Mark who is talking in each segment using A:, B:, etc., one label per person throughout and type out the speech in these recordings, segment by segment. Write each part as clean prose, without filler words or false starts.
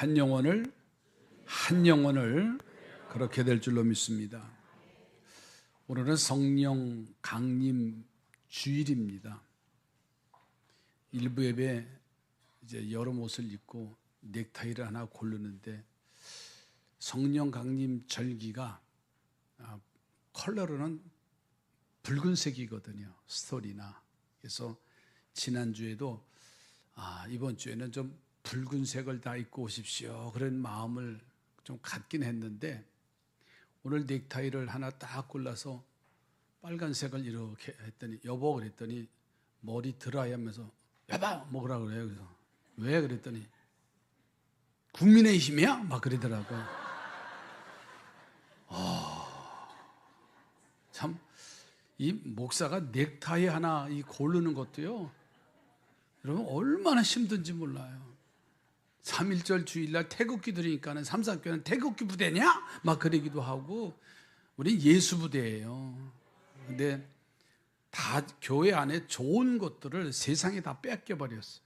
A: 한 영혼을 그렇게 될 줄로 믿습니다. 오늘은 성령 강림 주일입니다. 일부 예배 이제 여름 옷을 입고 넥타이를 하나 고르는데 성령 강림 절기가 컬러로는 붉은색이거든요. 스토리나. 그래서 지난주에도 이번 주에는 좀 붉은색을 다 입고 오십시오. 그런 마음을 좀 갖긴 했는데 오늘 넥타이를 하나 딱 골라서 빨간색을 이렇게 했더니 여보 그랬더니 머리 드라이 하면서 여보 먹으라 그래요. 그래서 왜 그랬더니 국민의힘이야? 막 그러더라고요. 참 이 목사가 넥타이 하나 이 고르는 것도요. 여러분 얼마나 힘든지 몰라요. 3.1절 주일날 태극기 들으니까는 3사교회는 태극기 부대냐? 막 그러기도 하고 우린 예수 부대예요. 근데 다 교회 안에 좋은 것들을 세상에 다 뺏겨버렸어요.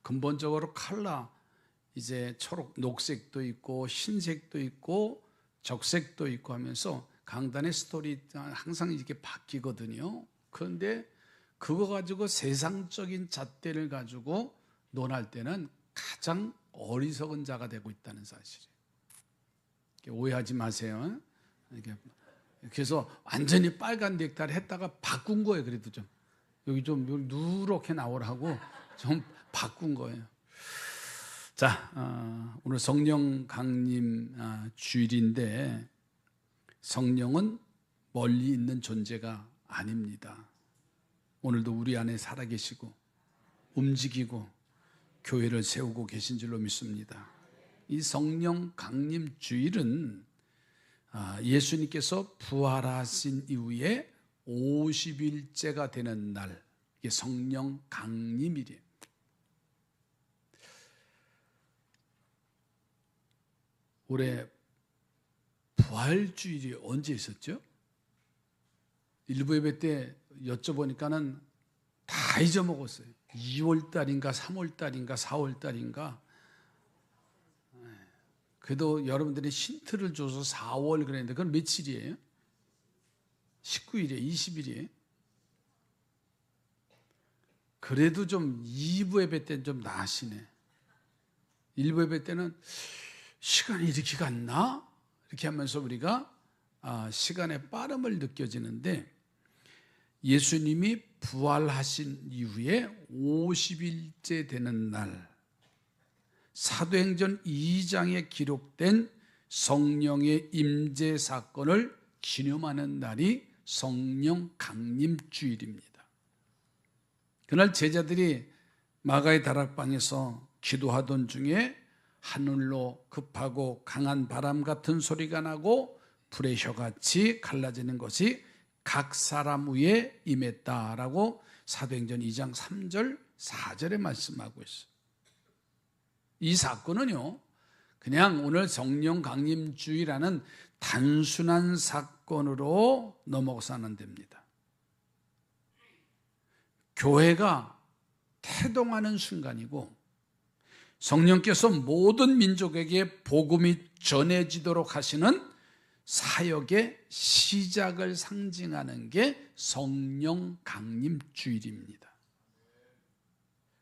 A: 근본적으로 컬러 이제 초록, 녹색도 있고 흰색도 있고 적색도 있고 하면서 강단의 스토리 항상 이렇게 바뀌거든요. 그런데 그거 가지고 세상적인 잣대를 가지고 논할 때는 가장 어리석은 자가 되고 있다는 사실이에요. 오해하지 마세요. 그래서 완전히 빨간 넥타이를 했다가 바꾼 거예요. 그래도 좀 여기 좀 누렇게 나오라고 좀 바꾼 거예요. 자, 오늘 성령 강림 주일인데 성령은 멀리 있는 존재가 아닙니다. 오늘도 우리 안에 살아계시고 움직이고 교회를 세우고 계신 줄로 믿습니다. 이 성령 강림 주일은 예수님께서 부활하신 이후에 50일째가 되는 날, 이게 성령 강림일이에요. 올해 부활주일이 언제 있었죠? 일부 예배 때 여쭤보니까는 다 잊어먹었어요. 2월달인가 3월달인가 4월달인가. 그래도 여러분들이 힌트를 줘서 4월 그랬는데 그건 며칠이에요? 19일이에요? 20일이에요? 그래도 좀 2부 예배 때는 좀 나으시네. 1부 예배 때는 시간이 이렇게 갔나? 이렇게 하면서 우리가 시간의 빠름을 느껴지는데 예수님이 부활하신 이후에 50일째 되는 날, 사도행전 2장에 기록된 성령의 임재 사건을 기념하는 날이 성령 강림 주일입니다. 그날 제자들이 마가의 다락방에서 기도하던 중에 하늘로 급하고 강한 바람 같은 소리가 나고 불의 혀같이 갈라지는 것이 각 사람 위에 임했다라고 사도행전 2장 3절 4절에 말씀하고 있어요. 이 사건은요 그냥 오늘 성령 강림 주일이라는 단순한 사건으로 넘어가서는 안 됩니다. 교회가 태동하는 순간이고 성령께서 모든 민족에게 복음이 전해지도록 하시는 사역의 시작을 상징하는 게 성령 강림 주일입니다.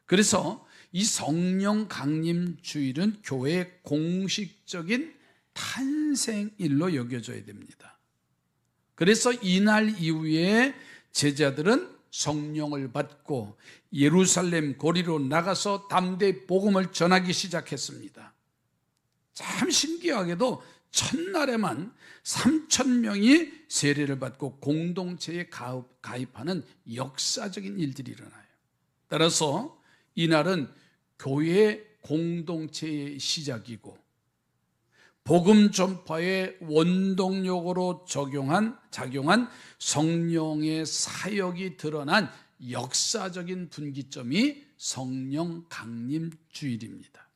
A: 그래서 이 성령 강림 주일은 교회의 공식적인 탄생일로 여겨져야 됩니다. 그래서 이날 이후에 제자들은 성령을 받고 예루살렘 거리로 나가서 담대히 복음을 전하기 시작했습니다. 참 신기하게도 첫날에만 3,000명이 세례를 받고 공동체에 가입하는 역사적인 일들이 일어나요. 따라서 이날은 교회의 공동체의 시작이고 복음 전파의 원동력으로 작용한 성령의 사역이 드러난 역사적인 분기점이 성령 강림 주일입니다.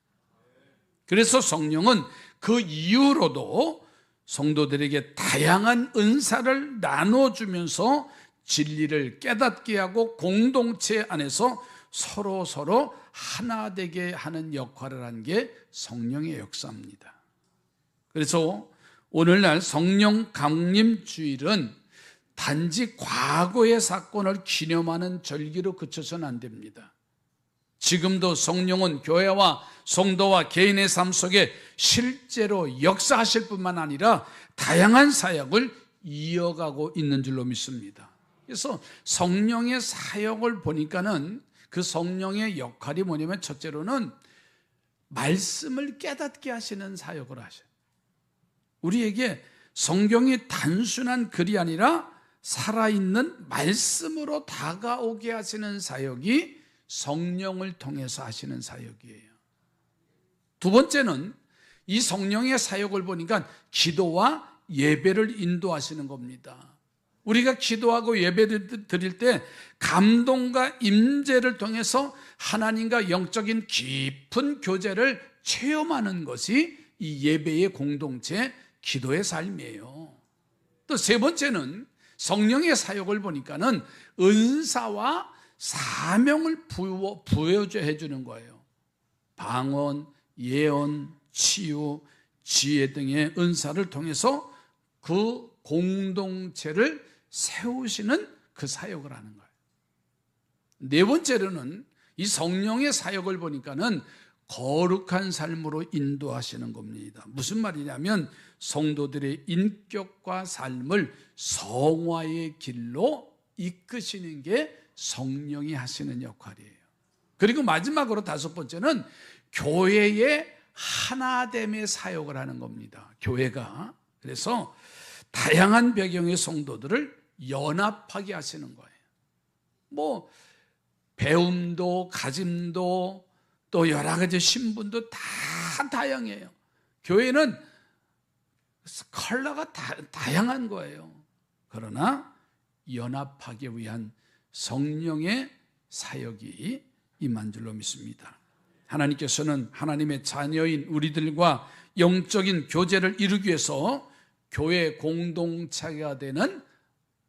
A: 그래서 성령은 그 이후로도 성도들에게 다양한 은사를 나눠주면서 진리를 깨닫게 하고 공동체 안에서 서로 하나 되게 하는 역할을 한 게 성령의 역사입니다. 그래서 오늘날 성령 강림 주일은 단지 과거의 사건을 기념하는 절기로 그쳐서는 안 됩니다. 지금도 성령은 교회와 성도와 개인의 삶 속에 실제로 역사하실 뿐만 아니라 다양한 사역을 이어가고 있는 줄로 믿습니다. 그래서 성령의 사역을 보니까는 그 성령의 역할이 뭐냐면 첫째로는 말씀을 깨닫게 하시는 사역을 하셔요. 우리에게 성경이 단순한 글이 아니라 살아있는 말씀으로 다가오게 하시는 사역이 성령을 통해서 하시는 사역이에요. 두 번째는 이 성령의 사역을 보니까 기도와 예배를 인도하시는 겁니다. 우리가 기도하고 예배 드릴 때 감동과 임재를 통해서 하나님과 영적인 깊은 교제를 체험하는 것이 이 예배의 공동체, 기도의 삶이에요. 또 세 번째는 성령의 사역을 보니까는 은사와 사명을 부여해 주는 거예요. 방언, 예언, 치유, 지혜 등의 은사를 통해서 그 공동체를 세우시는 그 사역을 하는 거예요. 네 번째로는 이 성령의 사역을 보니까는 거룩한 삶으로 인도하시는 겁니다. 무슨 말이냐면 성도들의 인격과 삶을 성화의 길로 이끄시는 게 성령이 하시는 역할이에요. 그리고 마지막으로 다섯 번째는 교회의 하나됨의 사역을 하는 겁니다. 교회가. 그래서 다양한 배경의 성도들을 연합하게 하시는 거예요. 뭐 배움도 가짐도 또 여러 가지 신분도 다 다양해요. 교회는 컬러가 다양한 거예요. 그러나 연합하기 위한 성령의 사역이 임한 줄로 믿습니다. 하나님께서는 하나님의 자녀인 우리들과 영적인 교제를 이루기 위해서 교회 공동체가 되는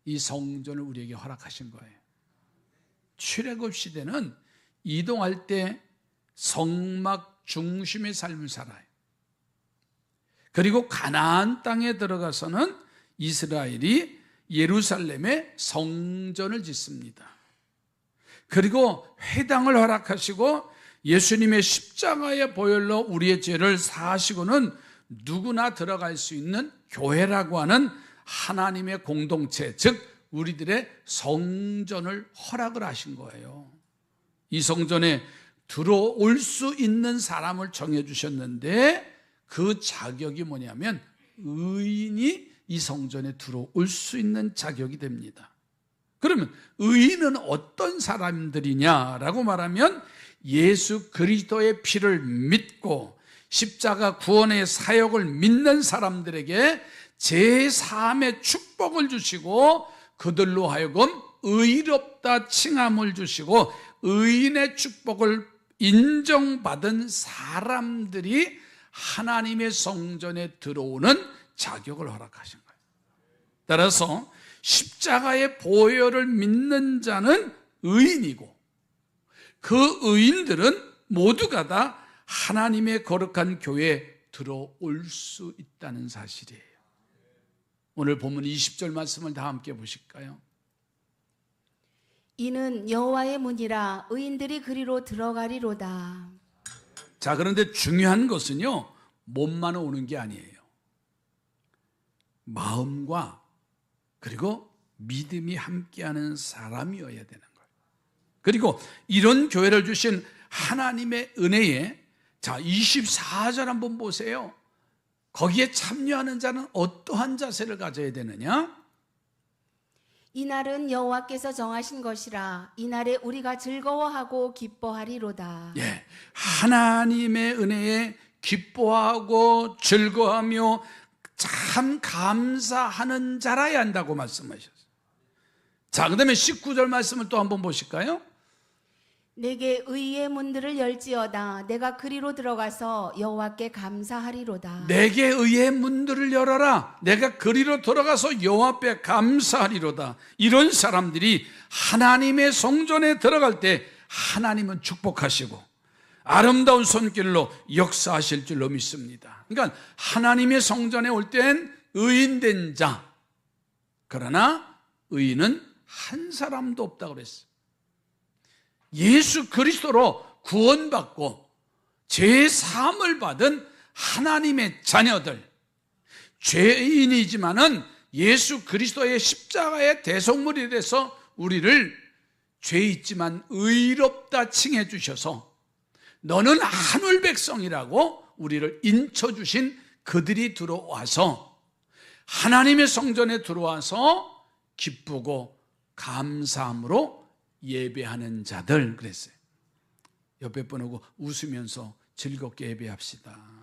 A: 이 성전을 우리에게 허락하신 거예요. 출애굽 시대는 이동할 때 성막 중심의 삶을 살아요. 그리고 가나안 땅에 들어가서는 이스라엘이 예루살렘에 성전을 짓습니다. 그리고 회당을 허락하시고 예수님의 십자가의 보혈로 우리의 죄를 사하시고는 누구나 들어갈 수 있는 교회라고 하는 하나님의 공동체, 즉 우리들의 성전을 허락을 하신 거예요. 이 성전에 들어올 수 있는 사람을 정해주셨는데 그 자격이 뭐냐면 의인이 이 성전에 들어올 수 있는 자격이 됩니다. 그러면 의인은 어떤 사람들이냐라고 말하면 예수 그리스도의 피를 믿고 십자가 구원의 사역을 믿는 사람들에게 제3의 축복을 주시고 그들로 하여금 의롭다 칭함을 주시고 의인의 축복을 인정받은 사람들이 하나님의 성전에 들어오는 자격을 허락하신 거예요. 따라서 십자가의 보혈을 믿는 자는 의인이고 그 의인들은 모두가 다 하나님의 거룩한 교회에 들어올 수 있다는 사실이에요. 오늘 본문 20절 말씀을 다 함께 보실까요?
B: 이는 여호와의 문이라 의인들이 그리로 들어가리로다.
A: 자, 그런데 중요한 것은요, 몸만 오는 게 아니에요. 마음과 그리고 믿음이 함께하는 사람이어야 되는 거예요. 그리고 이런 교회를 주신 하나님의 은혜에, 자, 24절 한번 보세요. 거기에 참여하는 자는 어떠한 자세를 가져야 되느냐?
B: 이날은 여호와께서 정하신 것이라 이날에 우리가 즐거워하고 기뻐하리로다.
A: 예, 하나님의 은혜에 기뻐하고 즐거워하며 참 감사하는 자라야 한다고 말씀하셨어요. 자, 그 다음에 19절 말씀을 또 한번 보실까요?
B: 내게 의의 문들을 열지어다. 내가 그리로 들어가서 여호와께 감사하리로다.
A: 내게 의의 문들을 열어라. 내가 그리로 들어가서 여호와 앞에 감사하리로다. 이런 사람들이 하나님의 성전에 들어갈 때 하나님은 축복하시고 아름다운 손길로 역사하실 줄로 믿습니다. 그러니까 하나님의 성전에 올 땐 의인된 자, 그러나 의인은 한 사람도 없다고 그랬어요. 예수 그리스도로 구원받고 죄 사함을 받은 하나님의 자녀들, 죄인이지만은 예수 그리스도의 십자가의 대속물이 돼서 우리를 죄 있지만 의롭다 칭해 주셔서 너는 하늘 백성이라고 우리를 인쳐주신 그들이 들어와서 하나님의 성전에 들어와서 기쁘고 감사함으로 예배하는 자들 그랬어요. 옆에 분하고 웃으면서 즐겁게 예배합시다.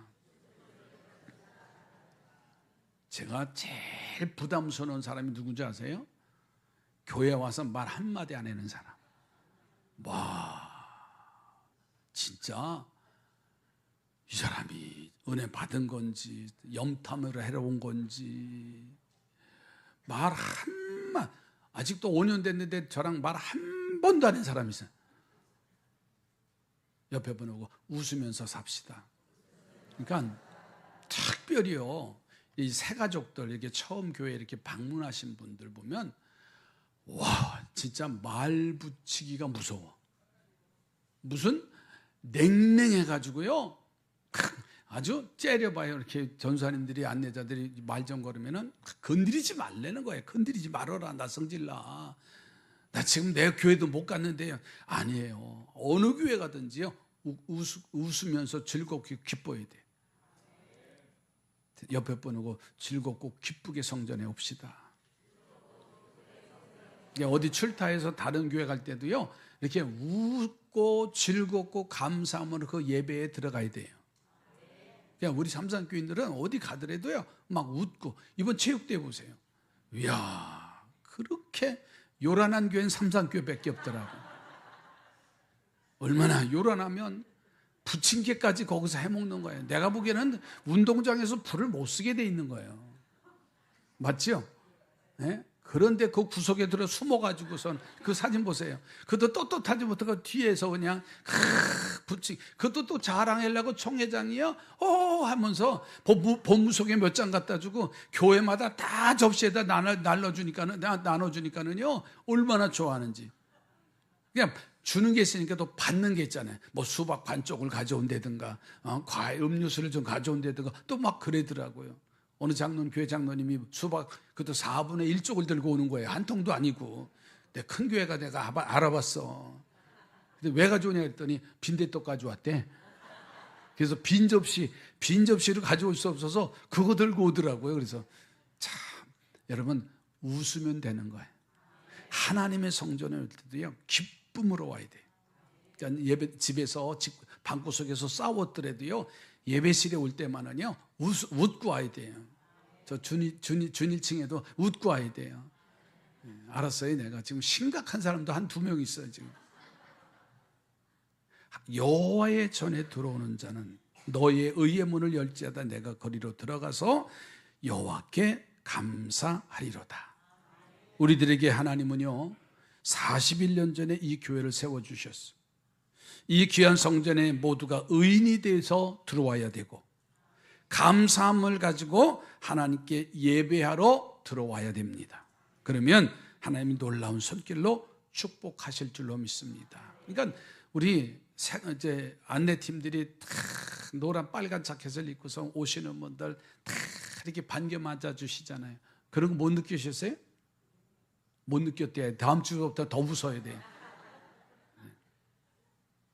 A: 제가 제일 부담스러운 사람이 누군지 아세요? 교회 와서 말 한마디 안 하는 사람. 와, 진짜 이 사람이 은혜 받은 건지 염탐을 하러 온 건지 말 한마 아직도 5년 됐는데 저랑 말 한 번도 안 한 사람이 있어요. 옆에 분하고 웃으면서 삽시다. 그러니까 특별히요, 이 새 가족들 이렇게 처음 교회 이렇게 방문하신 분들 보면 와, 진짜 말 붙이기가 무서워. 무슨 냉랭해가지고요, 아주 째려봐요. 이렇게 전사님들이 안내자들이 말 좀 걸으면은 건드리지 말라는 거예요. 건드리지 말아라. 나 성질나. 나 지금 내 교회도 못 갔는데요. 아니에요. 어느 교회 가든지요, 웃으면서 즐겁게 기뻐야 돼. 옆에 분하고 즐겁고 기쁘게 성전에 옵시다. 어디 출타해서 다른 교회 갈 때도요, 이렇게 웃고 즐겁고 감사함으로 그 예배에 들어가야 돼요. 그냥 우리 삼산교인들은 어디 가더라도요, 막 웃고, 이번 체육대회 보세요. 이야, 그렇게 요란한 교회는 삼산교회밖에 없더라고. 얼마나 요란하면 부침개까지 거기서 해먹는 거예요. 내가 보기에는 운동장에서 불을 못 쓰게 돼 있는 거예요. 맞죠? 네? 그런데 그 구석에 들어 숨어가지고선 그 사진 보세요. 그것도 떳떳하지 못하고 뒤에서 그냥 그것도 또 자랑하려고 총회장이요 하면서 법무속에 몇 장 갖다 주고 교회마다 다 접시에다 나눠주니까는요 얼마나 좋아하는지. 그냥 주는 게 있으니까 또 받는 게 있잖아요. 뭐 수박 반쪽을 가져온다든가 과일 음료수를 좀 가져온다든가 또 막 그러더라고요. 어느 교회 장로님이 수박 그것도 4분의 1쪽을 들고 오는 거예요. 한 통도 아니고. 내 큰 교회가 내가 알아봤어. 근데 왜 가져오냐 했더니 빈대떡 가져왔대. 그래서 빈 접시를 가져올 수 없어서 그거 들고 오더라고요. 그래서 참 여러분 웃으면 되는 거예요. 하나님의 성전에 올 때도요 기쁨으로 와야 돼요. 그러니까 집에서 방구석에서 싸웠더라도요 예배실에 올 때만은요 웃고 와야 돼요. 저 준일층에도 웃고 와야 돼요. 알았어요. 내가 지금 심각한 사람도 한 2명 있어요. 지금 여호와의 전에 들어오는 자는 너의 의의 문을 열지하다 내가 거리로 들어가서 여호와께 감사하리로다. 우리들에게 하나님은요 41년 전에 이 교회를 세워주셨어요. 이 귀한 성전에 모두가 의인이 돼서 들어와야 되고 감사함을 가지고 하나님께 예배하러 들어와야 됩니다. 그러면 하나님이 놀라운 손길로 축복하실 줄로 믿습니다. 그러니까 우리 이제 안내팀들이 다 노란 빨간 자켓을 입고서 오시는 분들 다 이렇게 반겨 맞아 주시잖아요. 그런 거 못 느끼셨어요? 못 느꼈대요. 다음 주부터 더 웃어야 돼요.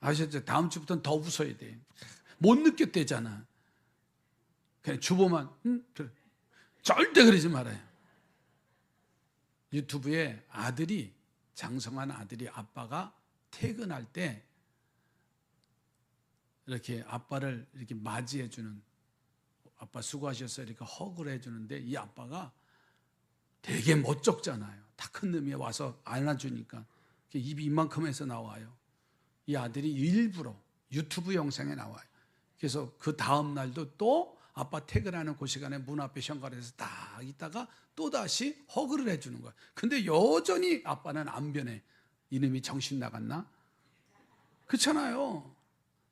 A: 아셨죠? 다음 주부터는 더 웃어야 돼요. 못 느꼈대잖아. 그냥 주보만 그래. 절대 그러지 말아요. 유튜브에 아들이 장성한 아들이 아빠가 퇴근할 때 이렇게 아빠를 이렇게 맞이해 주는, 아빠 수고하셨어요 이렇게 허그를 해주는데 이 아빠가 되게 멋쩍잖아요. 다 큰 놈이 와서 안아주니까 입이 이만큼 해서 나와요. 이 아들이 일부러 유튜브 영상에 나와요. 그래서 그 다음 날도 또 아빠 퇴근하는 그 시간에 문 앞에 현관에서 딱 있다가 또다시 허그를 해주는 거야. 근데 여전히 아빠는 안 변해. 이놈이 정신 나갔나? 그렇잖아요.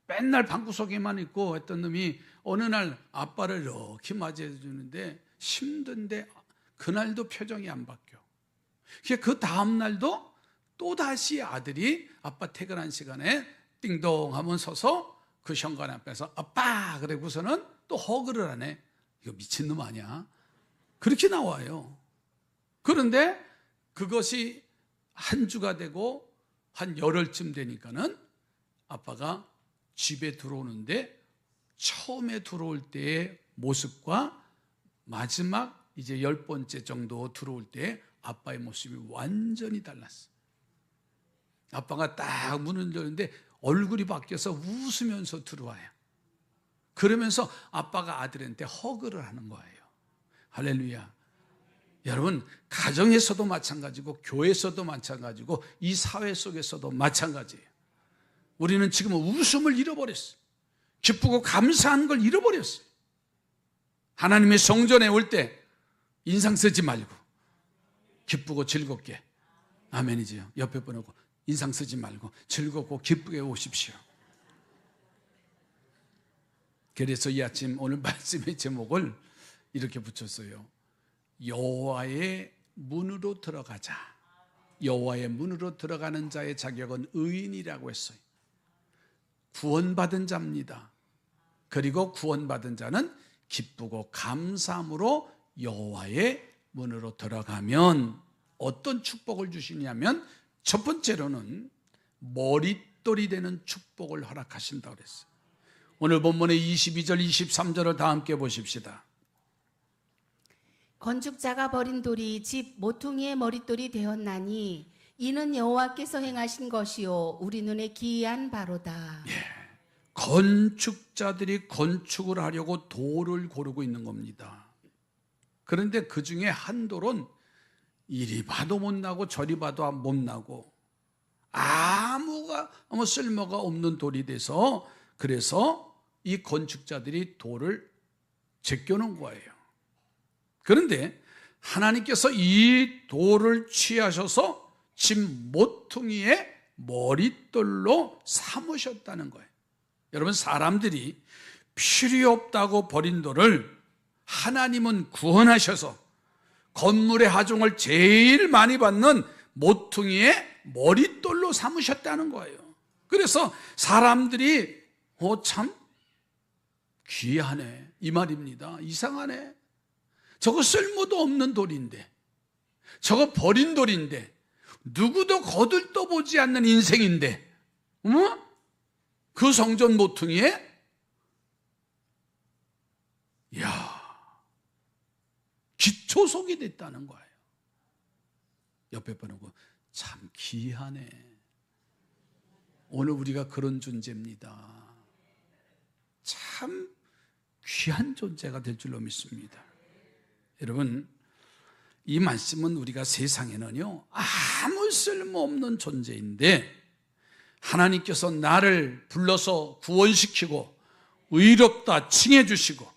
A: 맨날 방구석에만 있고 했던 놈이 어느 날 아빠를 이렇게 맞이해 주는데 힘든데 그날도 표정이 안 바뀌어. 그 다음 날도 또다시 아들이 아빠 퇴근한 시간에 띵동 하면 서서 그 현관 앞에서 아빠 그러고서는 또 허그를 하네. 이거 미친놈 아니야? 그렇게 나와요. 그런데 그것이 한 주가 되고 한 열흘쯤 되니까는 아빠가 집에 들어오는데 처음에 들어올 때의 모습과 마지막 이제 10번째 정도 들어올 때 아빠의 모습이 완전히 달랐어. 아빠가 딱 문을 열는데 얼굴이 바뀌어서 웃으면서 들어와요. 그러면서 아빠가 아들한테 허그를 하는 거예요. 할렐루야. 여러분, 가정에서도 마찬가지고 교회에서도 마찬가지고 이 사회 속에서도 마찬가지예요. 우리는 지금 웃음을 잃어버렸어요. 기쁘고 감사한 걸 잃어버렸어요. 하나님의 성전에 올 때 인상 쓰지 말고 기쁘고 즐겁게, 아멘이지요. 옆에 보내고 인상 쓰지 말고 즐겁고 기쁘게 오십시오. 그래서 이 아침 오늘 말씀의 제목을 이렇게 붙였어요. 여호와의 문으로 들어가자. 여호와의 문으로 들어가는 자의 자격은 의인이라고 했어요. 구원받은 자입니다. 그리고 구원받은 자는 기쁘고 감사함으로 여호와의 문으로 들어가면 어떤 축복을 주시냐면 첫 번째로는 머릿돌이 되는 축복을 허락하신다고 그랬어요. 오늘 본문의 22절 23절을 다 함께 보십시다.
B: 건축자가 버린 돌이 집 모퉁이의 머릿돌이 되었나니 이는 여호와께서 행하신 것이요 우리 눈에 기이한 바로다.
A: 건축자들이 건축을 하려고 돌을 고르고 있는 겁니다. 그런데 그 중에 한 돌은 이리 봐도 못 나고 저리 봐도 못 나고 아무 쓸모가 없는 돌이 돼서 그래서 이 건축자들이 돌을 제껴놓은 거예요. 그런데 하나님께서 이 돌을 취하셔서 집 모퉁이의 머릿돌로 삼으셨다는 거예요. 여러분, 사람들이 필요 없다고 버린 돌을 하나님은 구원하셔서 건물의 하중을 제일 많이 받는 모퉁이의 머릿돌로 삼으셨다는 거예요. 그래서 사람들이 참 귀하네 이 말입니다. 이상하네. 저거 쓸모도 없는 돌인데, 저거 버린 돌인데, 누구도 거들떠보지 않는 인생인데, 그 성전 모퉁이에 기초속이 됐다는 거예요. 옆에 보고 참 귀하네. 오늘 우리가 그런 존재입니다. 참 귀한 존재가 될 줄로 믿습니다. 여러분, 이 말씀은 우리가 세상에는요 아무 쓸모없는 존재인데 하나님께서 나를 불러서 구원시키고 의롭다 칭해 주시고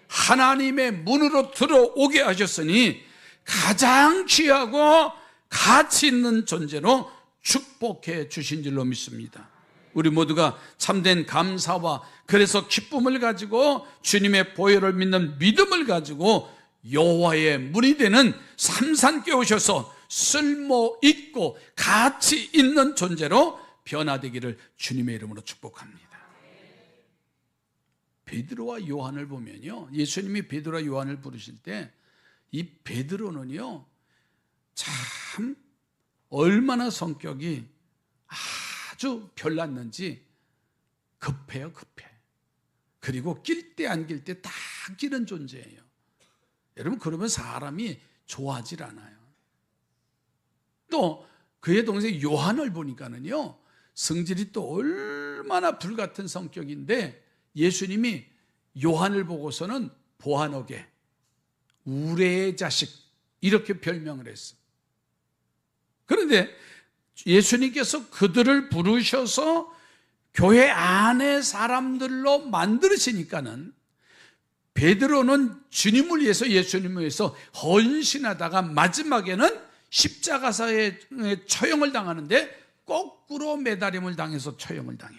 A: 하나님의 문으로 들어오게 하셨으니 가장 귀하고 가치 있는 존재로 축복해 주신 줄로 믿습니다. 우리 모두가 참된 감사와 그래서 기쁨을 가지고 주님의 보혈을 믿는 믿음을 가지고 여호와의 문이 되는 삼산께 오셔서 쓸모 있고 가치 있는 존재로 변화되기를 주님의 이름으로 축복합니다. 베드로와 요한을 보면요, 예수님이 베드로와 요한을 부르실 때 이 베드로는요 참 얼마나 성격이 아주 별났는지 급해요. 급해. 그리고 낄 때 안 낄 때 다 끼는 존재예요. 여러분, 그러면 사람이 좋아하질 않아요. 또 그의 동생 요한을 보니까는요 성질이 또 얼마나 불같은 성격인데 예수님이 요한을 보고서는 보아너게 우레의 자식 이렇게 별명을 했어. 그런데 예수님께서 그들을 부르셔서 교회 안에 사람들로 만드시니까는 베드로는 주님을 위해서 예수님을 위해서 헌신하다가 마지막에는 십자가사에 처형을 당하는데 거꾸로 매달림을 당해서 처형을 당해.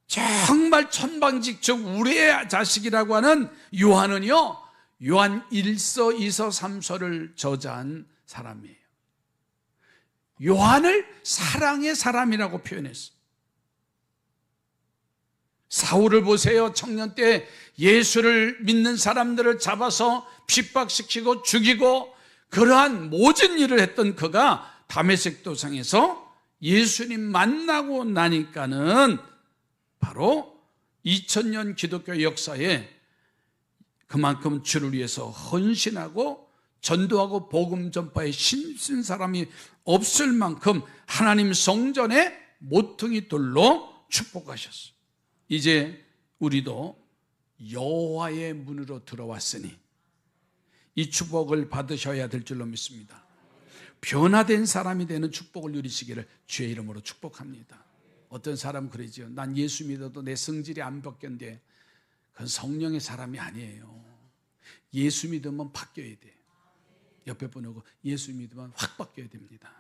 A: 정말 천방지축 우리의 자식이라고 하는 요한은요, 요한 1서, 2서, 3서를 저자한 사람이에요. 요한을 사랑의 사람이라고 표현했어요. 사울을 보세요. 청년 때 예수를 믿는 사람들을 잡아서 핍박시키고 죽이고 그러한 모진 일을 했던 그가 다메섹 도상에서 예수님 만나고 나니까는 바로 2000년 기독교 역사에 그만큼 주를 위해서 헌신하고 전도하고 복음 전파에 힘쓴 사람이 없을 만큼 하나님 성전에 모퉁이 돌로 축복하셨어요. 이제 우리도 여호와의 문으로 들어왔으니 이 축복을 받으셔야 될 줄로 믿습니다. 변화된 사람이 되는 축복을 누리시기를 주의 이름으로 축복합니다. 어떤 사람은 그러죠. 난 예수 믿어도 내 성질이 안 바뀌었는데 그건 성령의 사람이 아니에요. 예수 믿으면 바뀌어야 돼. 옆에 분하고 예수 믿으면 확 바뀌어야 됩니다.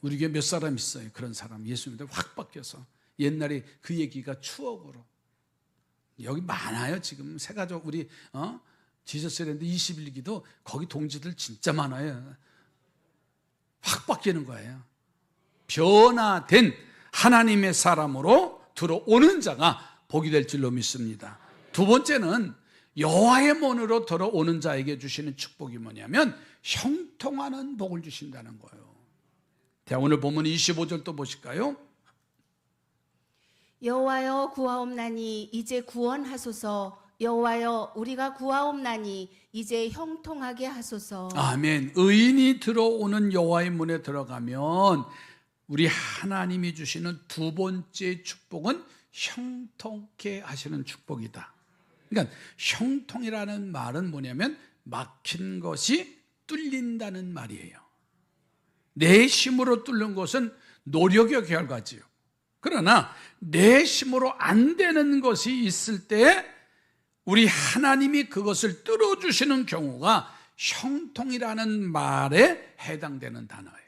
A: 우리 교회 몇 사람 있어요. 그런 사람 예수 믿으면 확 바뀌어서 옛날에 그 얘기가 추억으로 여기 많아요. 지금 새가족 우리 지저스랜드 21기도 거기 동지들 진짜 많아요. 확 바뀌는 거예요. 변화된 하나님의 사람으로 들어오는 자가 복이 될 줄로 믿습니다. 두 번째는 여호와의 문으로 들어오는 자에게 주시는 축복이 뭐냐면 형통하는 복을 주신다는 거예요. 자, 오늘 본문 25절 또 보실까요?
B: 여호와여 구하옵나니 이제 구원하소서. 여호와여 우리가 구하옵나니 이제 형통하게 하소서.
A: 아멘. 의인이 들어오는 여호와의 문에 들어가면 우리 하나님이 주시는 두 번째 축복은 형통케 하시는 축복이다. 그러니까 형통이라는 말은 뭐냐면 막힌 것이 뚫린다는 말이에요. 내 힘으로 뚫는 것은 노력의 결과지요. 그러나 내 힘으로 안 되는 것이 있을 때 우리 하나님이 그것을 뚫어주시는 경우가 형통이라는 말에 해당되는 단어예요.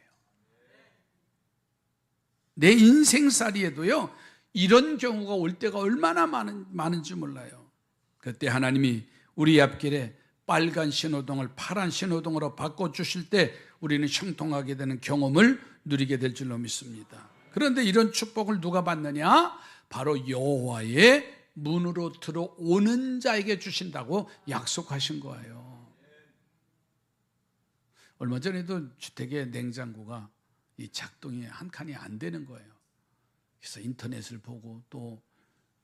A: 내 인생살이에도요 이런 경우가 올 때가 얼마나 많은지 몰라요. 그때 하나님이 우리 앞길에 빨간 신호등을 파란 신호등으로 바꿔주실 때 우리는 형통하게 되는 경험을 누리게 될 줄로 믿습니다. 그런데 이런 축복을 누가 받느냐? 바로 여호와의 문으로 들어오는 자에게 주신다고 약속하신 거예요. 얼마 전에도 주택의 냉장고가 이 작동이 한 칸이 안 되는 거예요. 그래서 인터넷을 보고 또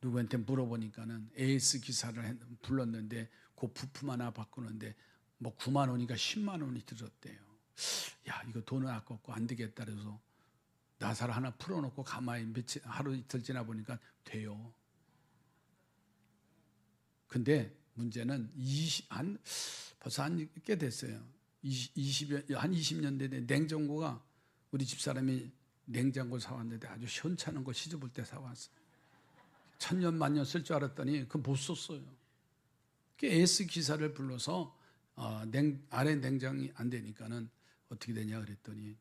A: 누구한테 물어보니까는 AS 기사를 불렀는데 그 부품 하나 바꾸는데 뭐 9만 원이니까 10만 원이 들었대요. 야, 이거 돈은 아깝고 안 되겠다 그래서 나사를 하나 풀어놓고 가만히 며칠 하루 이틀 지나 보니까 돼요. 근데 문제는 벌써 꽤 됐어요. 한 20년 된 냉장고가 우리 집사람이 냉장고 사왔는데 아주 현찮은 거 시집 올 때 사왔어요. 천년 만년 쓸 줄 알았더니 그거 못 썼어요. AS 기사를 불러서 아래 냉장이 안 되니까는 어떻게 되냐 그랬더니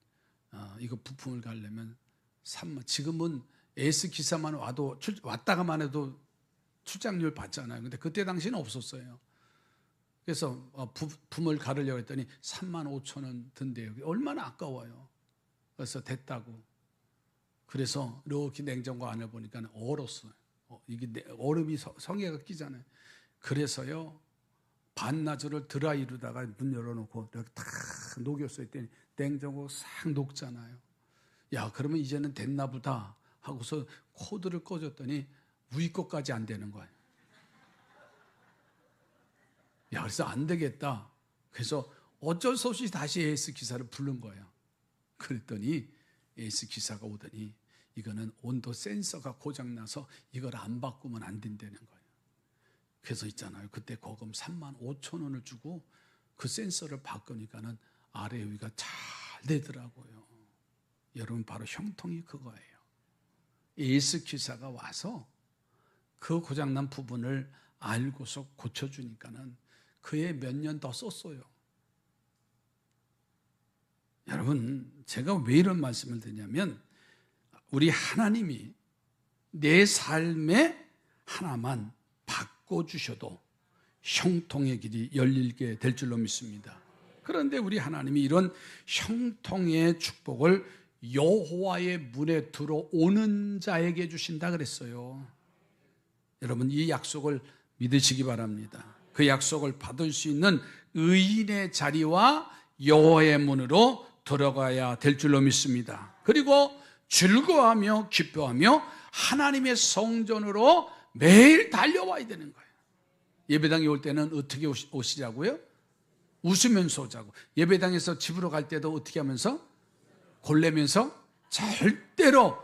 A: 이거 부품을 가려면 3만. 지금은 AS 기사만 와도 왔다가만 해도 출장료를 받잖아요. 근데 그때 당시는 없었어요. 그래서 부품을 가르려고 했더니 3만 5천 원 든대요. 얼마나 아까워요. 그래서 됐다고. 그래서 이렇게 냉장고 안을 보니까 얼었어요. 이게 얼음이 성에가 끼잖아요. 그래서요 반나절을 드라이로다가 문 열어놓고 이렇게 탁 녹였어요. 했더니 냉장고 싹 녹잖아요. 야, 그러면 이제는 됐나 보다 하고서 코드를 꺼줬더니 위에 것까지 안 되는 거예요. 야, 그래서 안 되겠다. 그래서 어쩔 수 없이 다시 AS 기사를 부른 거예요. 그랬더니 AS 기사가 오더니 이거는 온도 센서가 고장나서 이걸 안 바꾸면 안 된다는 거예요. 그래서 있잖아요. 그때 거금 3만 5천 원을 주고 그 센서를 바꾸니까는 아래 위가 잘 되더라고요. 여러분 바로 형통이 그거예요. AS 기사가 와서 그 고장난 부분을 알고서 고쳐주니까는 그에 몇 년 더 썼어요. 여러분, 제가 왜 이런 말씀을 드냐면 우리 하나님이 내 삶에 하나만 바꿔주셔도 형통의 길이 열리게 될 줄로 믿습니다. 그런데 우리 하나님이 이런 형통의 축복을 여호와의 문에 들어오는 자에게 주신다 그랬어요. 여러분, 이 약속을 믿으시기 바랍니다. 그 약속을 받을 수 있는 의인의 자리와 여호와의 문으로 들어가야 될 줄로 믿습니다. 그리고 즐거워하며 기뻐하며 하나님의 성전으로 매일 달려와야 되는 거예요. 예배당에 올 때는 어떻게 오시자고요? 웃으면서 오자고. 예배당에서 집으로 갈 때도 어떻게 하면서? 골래면서? 절대로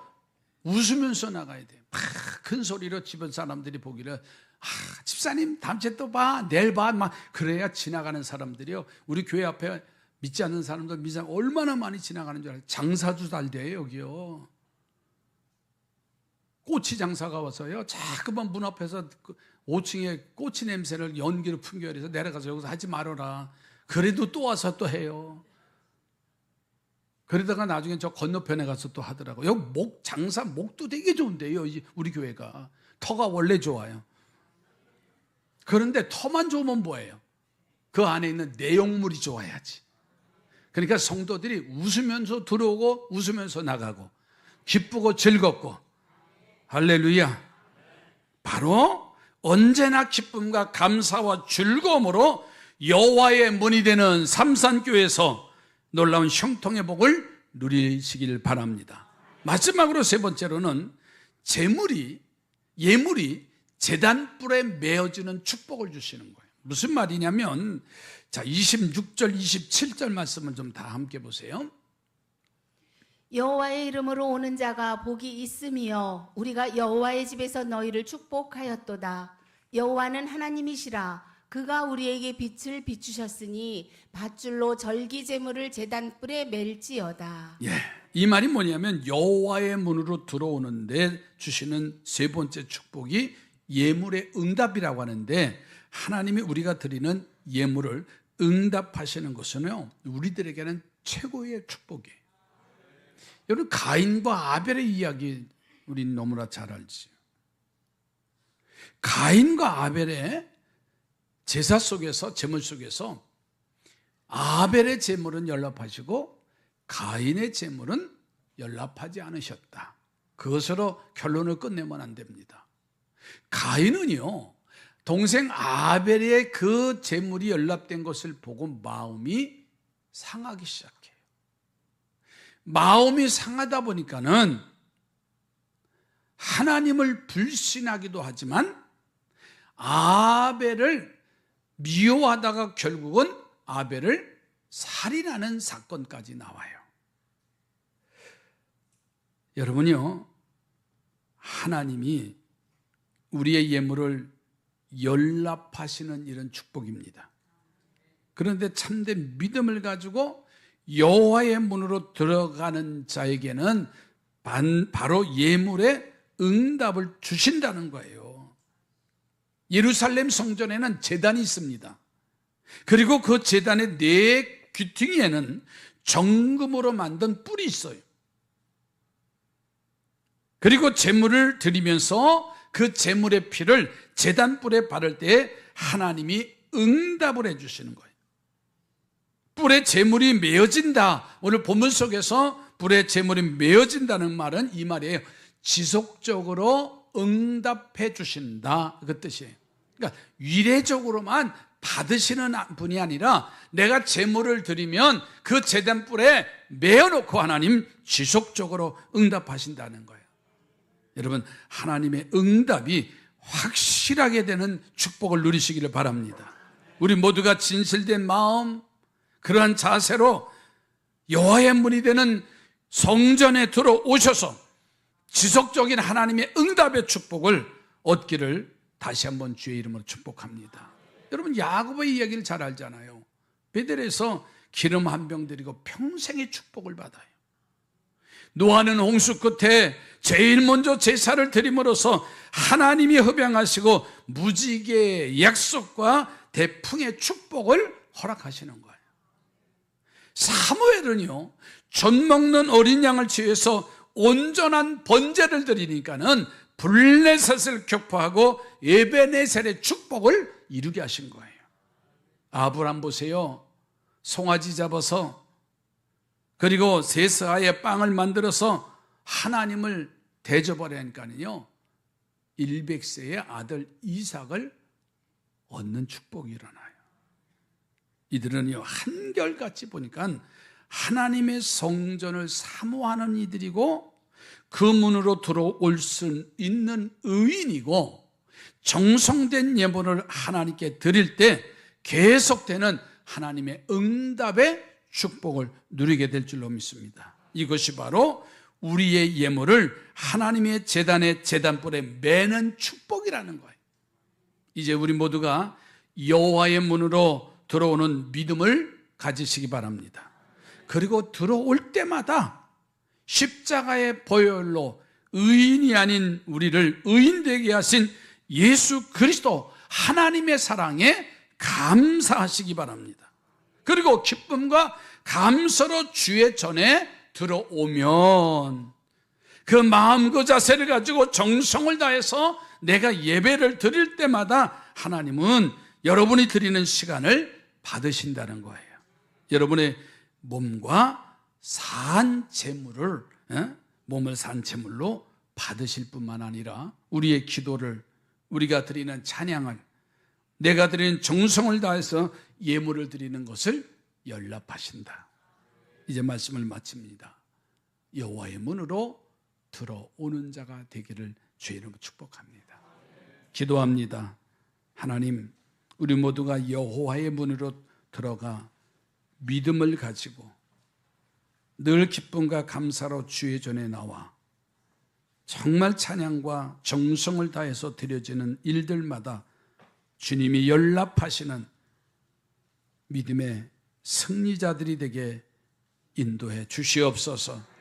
A: 웃으면서 나가야 돼요. 막 큰 소리로 집안 사람들이 보기를 집사님 다음 주에 또 봐, 내일 봐, 막 그래야 지나가는 사람들이요. 우리 교회 앞에 믿지 않는 사람들 얼마나 많이 지나가는 줄 알아요. 장사도 잘 돼요, 여기요. 꼬치 장사가 와서요, 자꾸만 문 앞에서 5층에 꼬치 냄새를 연기로 풍겨야 해서 내려가서 여기서 하지 말아라. 그래도 또 와서 또 해요. 그러다가 나중에 저 건너편에 가서 또 하더라고요. 여기 장사 목도 되게 좋은데요, 우리 교회가. 터가 원래 좋아요. 그런데 터만 좋으면 뭐예요? 그 안에 있는 내용물이 좋아야지. 그러니까 성도들이 웃으면서 들어오고 웃으면서 나가고 기쁘고 즐겁고, 할렐루야. 바로 언제나 기쁨과 감사와 즐거움으로 여호와의 문이 되는 삼산교회에서 놀라운 형통의 복을 누리시길 바랍니다. 마지막으로 세 번째로는 예물이 제단불에 메어지는 축복을 주시는 거예요. 무슨 말이냐면, 자, 26절, 27절 말씀을 좀 다 함께 보세요.
B: 여호와의 이름으로 오는 자가 복이 있으며 우리가 여호와의 집에서 너희를 축복하였도다. 여호와는 하나님이시라. 그가 우리에게 빛을 비추셨으니 밧줄로 절기 제물을 제단불에 맬지어다.
A: 예, 이 말이 뭐냐면 여호와의 문으로 들어오는데 주시는 세 번째 축복이 예물의 응답이라고 하는데, 하나님이 우리가 드리는 예물을 응답하시는 것은요, 우리들에게는 최고의 축복이에요. 여러분, 가인과 아벨의 이야기 우린 너무나 잘 알지. 가인과 아벨의 제사 속에서, 제물 속에서 아벨의 제물은 연락하시고 가인의 제물은 연락하지 않으셨다. 그것으로 결론을 끝내면 안 됩니다. 가인은요, 동생 아벨의 그 제물이 연락된 것을 보고 마음이 상하기 시작해요. 마음이 상하다 보니까는 하나님을 불신하기도 하지만 아벨을 미워하다가 결국은 아벨을 살인하는 사건까지 나와요. 여러분요, 하나님이 우리의 예물을 연락하시는 이런 축복입니다. 그런데 참된 믿음을 가지고 여호와의 문으로 들어가는 자에게는 바로 예물의 응답을 주신다는 거예요. 예루살렘 성전에는 제단이 있습니다. 그리고 그 제단의 네 귀퉁이에는 정금으로 만든 뿔이 있어요. 그리고 제물을 드리면서 그 제물의 피를 제단 뿔에 바를 때 하나님이 응답을 해주시는 거예요. 뿔에 제물이 메어진다. 오늘 본문 속에서 뿔에 제물이 메어진다는 말은 이 말이에요. 지속적으로 응답해 주신다, 그 뜻이에요. 그러니까 위례적으로만 받으시는 분이 아니라 내가 제물을 드리면 그 제단 뿔에 메어놓고 하나님 지속적으로 응답하신다는 거예요. 여러분, 하나님의 응답이 확실하게 되는 축복을 누리시기를 바랍니다. 우리 모두가 진실된 마음, 그러한 자세로 여호와의 문이 되는 성전에 들어오셔서 지속적인 하나님의 응답의 축복을 얻기를 다시 한번 주의 이름으로 축복합니다. 여러분, 야고보의 이야기를 잘 알잖아요. 베델에서 기름 한 병 드리고 평생의 축복을 받아요. 노아는 홍수 끝에 제일 먼저 제사를 드림으로써 하나님이 흡양하시고 무지개의 약속과 대풍의 축복을 허락하시는 거예요. 사무엘은요, 젖 먹는 어린 양을 취해서 온전한 번제를 드리니까는 블레셋을 격파하고 에베네셀의 축복을 이루게 하신 거예요. 아브람 보세요. 송아지 잡아서 그리고 세스아의 빵을 만들어서 하나님을 대접하려니까는요, 100세의 아들 이삭을 얻는 축복이 일어나요. 이들은요, 한결같이 보니까 하나님의 성전을 사모하는 이들이고 그 문으로 들어올 수 있는 의인이고 정성된 예물을 하나님께 드릴 때 계속되는 하나님의 응답의 축복을 누리게 될 줄로 믿습니다. 이것이 바로 우리의 예물을 하나님의 제단의 제단불에 매는 축복이라는 거예요. 이제 우리 모두가 여호와의 문으로 들어오는 믿음을 가지시기 바랍니다. 그리고 들어올 때마다 십자가의 보혈로 의인이 아닌 우리를 의인되게 하신 예수 그리스도 하나님의 사랑에 감사하시기 바랍니다. 그리고 기쁨과 감사로 주의 전에 들어오면 그 마음 그 자세를 가지고 정성을 다해서 내가 예배를 드릴 때마다 하나님은 여러분이 드리는 시간을 받으신다는 거예요. 여러분의 몸과 산 제물을 몸을 산 제물로 받으실 뿐만 아니라 우리의 기도를, 우리가 드리는 찬양을, 내가 드리는 정성을 다해서 예물을 드리는 것을 연락하신다. 이제 말씀을 마칩니다. 여호와의 문으로 들어오는 자가 되기를 주의 이름으로 축복합니다. 기도합니다. 하나님, 우리 모두가 여호와의 문으로 들어가 믿음을 가지고 늘 기쁨과 감사로 주의 전에 나와 정말 찬양과 정성을 다해서 드려지는 일들마다 주님이 연락하시는 믿음의 승리자들이 되게 인도해 주시옵소서.